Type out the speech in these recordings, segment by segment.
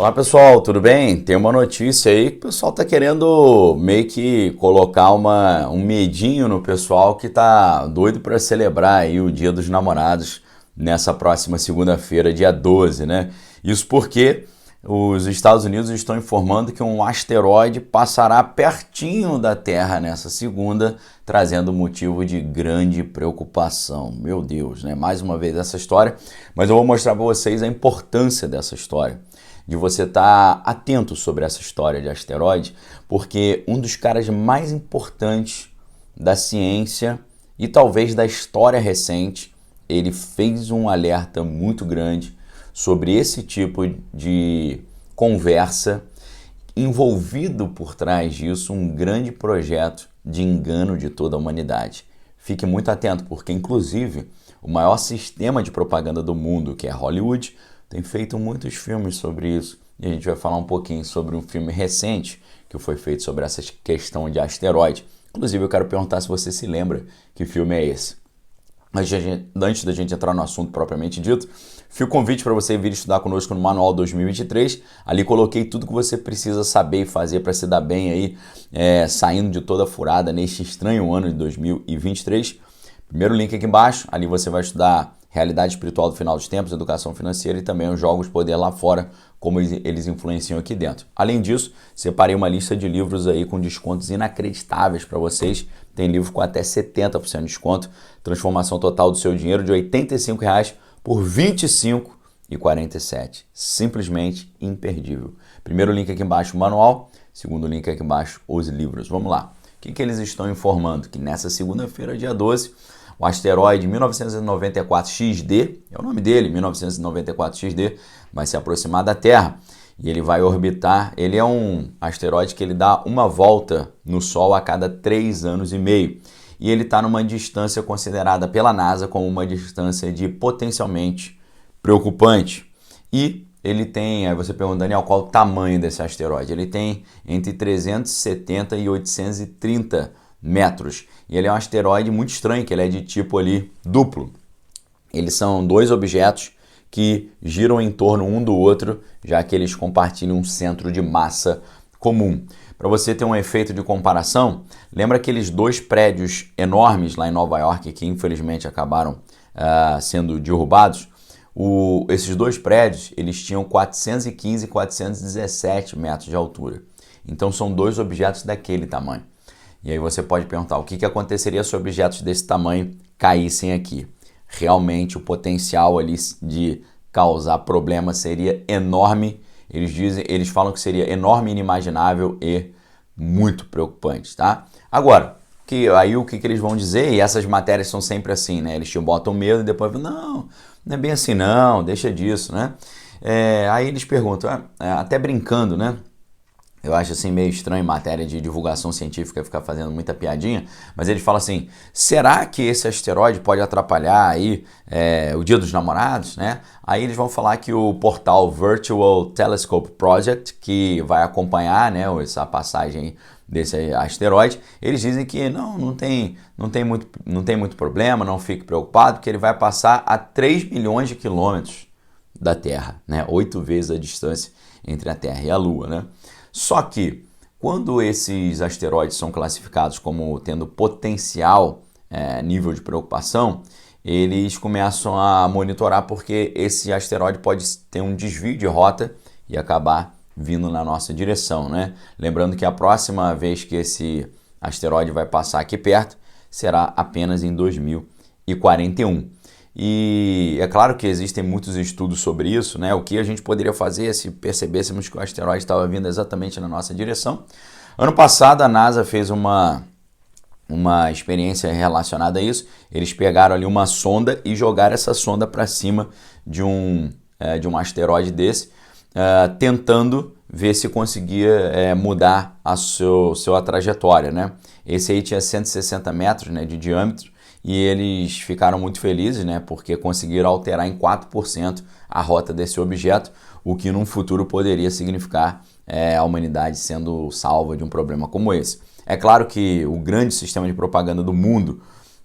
Olá pessoal, tudo bem? Tem uma notícia aí que o pessoal tá querendo meio que colocar um medinho no pessoal que tá doido para celebrar aí o Dia dos Namorados nessa próxima segunda-feira, dia 12, né? Isso porque os Estados Unidos estão informando que um asteroide passará pertinho da Terra nessa segunda, trazendo motivo de grande preocupação. Meu Deus, né? Mais uma vez essa história, mas eu vou mostrar para vocês a importância dessa história, de você estar atento sobre essa história de asteroide, porque um dos caras mais importantes da ciência e talvez da história recente, ele fez um alerta muito grande sobre esse tipo de conversa, envolvido por trás disso um grande projeto de engano de toda a humanidade. Fique muito atento, porque inclusive o maior sistema de propaganda do mundo, que é Hollywood, tem feito muitos filmes sobre isso. E a gente vai falar um pouquinho sobre um filme recente que foi feito sobre essa questão de asteroide. Inclusive eu quero perguntar se você se lembra que filme é esse. Antes da gente entrar no assunto propriamente dito, fica o convite para você vir estudar conosco no Manual 2023. Ali coloquei tudo que você precisa saber e fazer para se dar bem aí, saindo de toda furada neste estranho ano de 2023. Primeiro link aqui embaixo, ali você vai estudar realidade espiritual do final dos tempos, educação financeira e também os jogos poder lá fora, como eles influenciam aqui dentro. Além disso, separei uma lista de livros aí com descontos inacreditáveis para vocês. Tem livro com até 70% de desconto, transformação total do seu dinheiro de R$ 85 por R$ 25,47. Simplesmente imperdível. Primeiro link aqui embaixo, o manual. Segundo link aqui embaixo, os livros. Vamos lá. O que eles estão informando? Que nessa segunda-feira, dia 12, o asteroide 1994 XD, é o nome dele, 1994 XD, vai se aproximar da Terra e ele vai orbitar. Ele é um asteroide que ele dá uma volta no Sol a cada 3 anos e meio. E ele está numa distância considerada pela NASA como uma distância de potencialmente preocupante. E ele tem, aí você pergunta, Daniel, qual o tamanho desse asteroide? Ele tem entre 370 e 830 metros. E ele é um asteroide muito estranho, que ele é de tipo ali duplo. Eles são dois objetos que giram em torno um do outro, já que eles compartilham um centro de massa comum. Para você ter um efeito de comparação, lembra aqueles dois prédios enormes lá em Nova York que infelizmente acabaram sendo derrubados? Esses dois prédios, eles tinham 415 e 417 metros de altura. Então são dois objetos daquele tamanho. E aí você pode perguntar, o que aconteceria se objetos desse tamanho caíssem aqui? Realmente o potencial ali de causar problema seria enorme. Eles falam que seria enorme, inimaginável e muito preocupante, tá? Agora, o que eles vão dizer, e essas matérias são sempre assim, né? Eles te botam medo e depois falam, não é bem assim não, deixa disso, né? Aí eles perguntam, até brincando, né? Eu acho assim meio estranho em matéria de divulgação científica ficar fazendo muita piadinha, mas eles falam assim, será que esse asteroide pode atrapalhar aí o Dia dos Namorados, né? Aí eles vão falar que o portal Virtual Telescope Project, que vai acompanhar, né, essa passagem desse asteroide, eles dizem que não tem muito problema, não fique preocupado, que ele vai passar a 3 milhões de quilômetros da Terra, né? 8 vezes a distância entre a Terra e a Lua, né? Só que, quando esses asteroides são classificados como tendo potencial nível de preocupação, eles começam a monitorar porque esse asteroide pode ter um desvio de rota e acabar vindo na nossa direção, né? Lembrando que a próxima vez que esse asteroide vai passar aqui perto será apenas em 2041. E é claro que existem muitos estudos sobre isso, né? O que a gente poderia fazer se percebêssemos que o asteroide estava vindo exatamente na nossa direção. Ano passado a NASA fez uma experiência relacionada a isso. Eles pegaram ali uma sonda e jogaram essa sonda para cima de um asteroide desse, tentando ver se conseguia mudar a sua trajetória, né? Esse aí tinha 160 metros, né, de diâmetro. E eles ficaram muito felizes, né, porque conseguiram alterar em 4% a rota desse objeto, o que num futuro poderia significar a humanidade sendo salva de um problema como esse. É claro que o grande sistema de propaganda do mundo,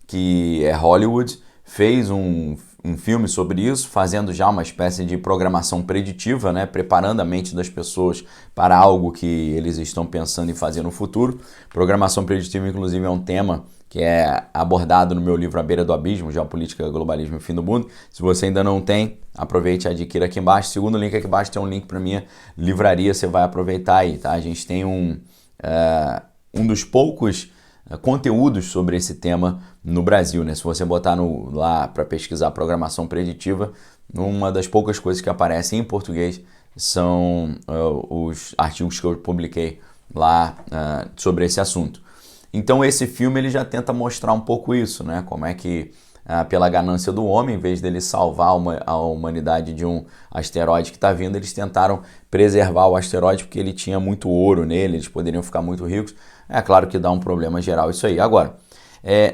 que é Hollywood, fez um um filme sobre isso, fazendo já uma espécie de programação preditiva, né? Preparando a mente das pessoas para algo que eles estão pensando em fazer no futuro. Programação preditiva, inclusive, é um tema que é abordado no meu livro A Beira do Abismo, Geopolítica, Globalismo e Fim do Mundo. Se você ainda não tem, aproveite e adquira aqui embaixo. Segundo link aqui embaixo tem um link para minha livraria, você vai aproveitar aí, tá? A gente tem um dos poucos conteúdos sobre esse tema no Brasil, né? Se você botar lá para pesquisar programação preditiva, uma das poucas coisas que aparecem em português são os artigos que eu publiquei lá sobre esse assunto. Então esse filme ele já tenta mostrar um pouco isso, né? Como é que pela ganância do homem, em vez dele salvar a humanidade de um asteroide que está vindo, eles tentaram preservar o asteroide porque ele tinha muito ouro nele, eles poderiam ficar muito ricos. É claro que dá um problema geral isso aí. Agora,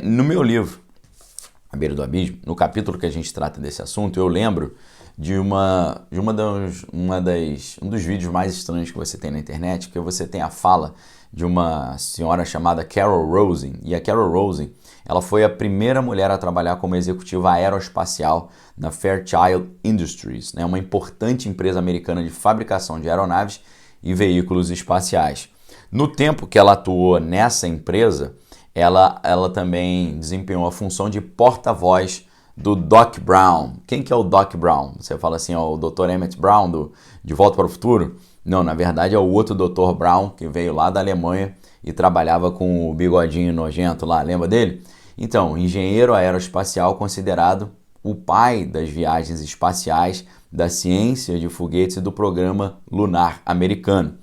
no meu livro, A Beira do Abismo, no capítulo que a gente trata desse assunto, eu lembro de um dos vídeos mais estranhos que você tem na internet, que você tem a fala de uma senhora chamada Carol Rosin. E a Carol Rosin, ela foi a primeira mulher a trabalhar como executiva aeroespacial na Fairchild Industries, né, uma importante empresa americana de fabricação de aeronaves e veículos espaciais. No tempo que ela atuou nessa empresa, ela também desempenhou a função de porta-voz do Doc Brown. Quem que é o Doc Brown? Você fala assim, ó, o Dr. Emmett Brown De Volta para o Futuro? Não, na verdade é o outro Dr. Brown que veio lá da Alemanha e trabalhava com o bigodinho nojento lá, lembra dele? Então, engenheiro aeroespacial considerado o pai das viagens espaciais, da ciência de foguetes e do programa lunar americano.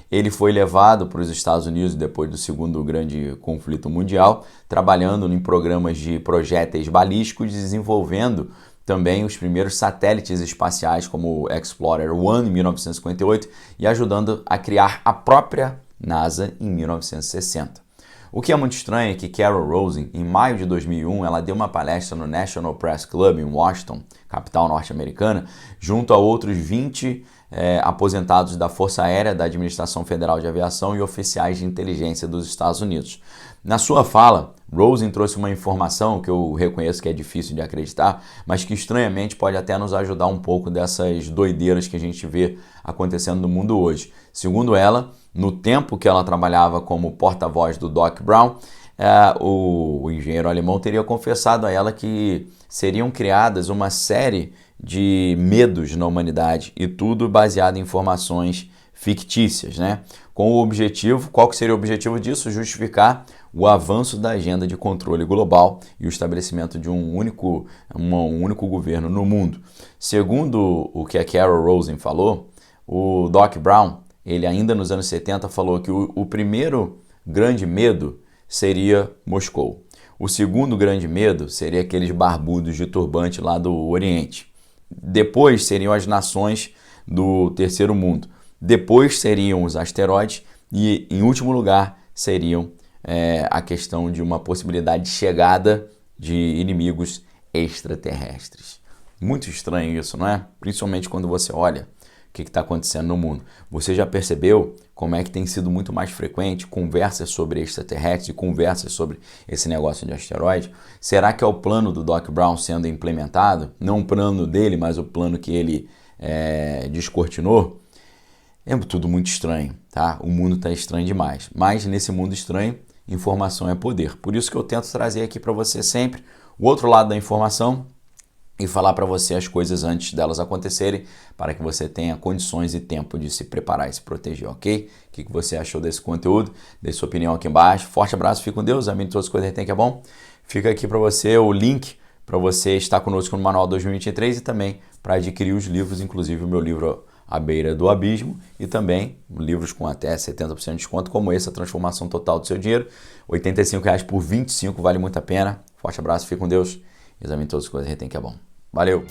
Ele foi levado para os Estados Unidos depois do segundo grande conflito mundial, trabalhando em programas de projéteis balísticos, desenvolvendo também os primeiros satélites espaciais como o Explorer 1 em 1958 e ajudando a criar a própria NASA em 1960. O que é muito estranho é que Carol Rosin, em maio de 2001, ela deu uma palestra no National Press Club em Washington, capital norte-americana, junto a outros 20 aposentados da Força Aérea, da Administração Federal de Aviação e oficiais de inteligência dos Estados Unidos. Na sua fala, Rosin trouxe uma informação que eu reconheço que é difícil de acreditar, mas que estranhamente pode até nos ajudar um pouco dessas doideiras que a gente vê acontecendo no mundo hoje. Segundo ela, no tempo que ela trabalhava como porta-voz do Doc Brown, o engenheiro alemão teria confessado a ela que seriam criadas uma série de medos na humanidade e tudo baseado em informações fictícias, né? Com o objetivo, qual que seria o objetivo disso? Justificar o avanço da agenda de controle global e o estabelecimento de um único governo no mundo. Segundo o que a Carol Rosin falou, o Doc Brown, ele ainda nos anos 70 falou que o primeiro grande medo seria Moscou. O segundo grande medo seria aqueles barbudos de turbante lá do Oriente. Depois seriam as nações do terceiro mundo. Depois seriam os asteroides e, em último lugar, seriam a questão de uma possibilidade de chegada de inimigos extraterrestres. Muito estranho isso, não é? Principalmente quando você olha o que está acontecendo no mundo. Você já percebeu como é que tem sido muito mais frequente conversas sobre extraterrestres e conversas sobre esse negócio de asteroide? Será que é o plano do Doc Brown sendo implementado? Não o plano dele, mas o plano que ele descortinou? É tudo muito estranho, tá? O mundo está estranho demais. Mas nesse mundo estranho, informação é poder. Por isso que eu tento trazer aqui para você sempre o outro lado da informação e falar para você as coisas antes delas acontecerem, para que você tenha condições e tempo de se preparar e se proteger, ok? O que você achou desse conteúdo? Deixe sua opinião aqui embaixo. Forte abraço, fique com Deus, amém de todas as coisas que é bom. Fica aqui para você o link para você estar conosco no Manual 2023 e também para adquirir os livros, inclusive o meu livro A Beira do Abismo e também livros com até 70% de desconto, como esse, A Transformação Total do Seu Dinheiro. R$ 85,00 por R$ 25,00, vale muito a pena. Forte abraço, fique com Deus. Examine todas as coisas que é bom. Valeu!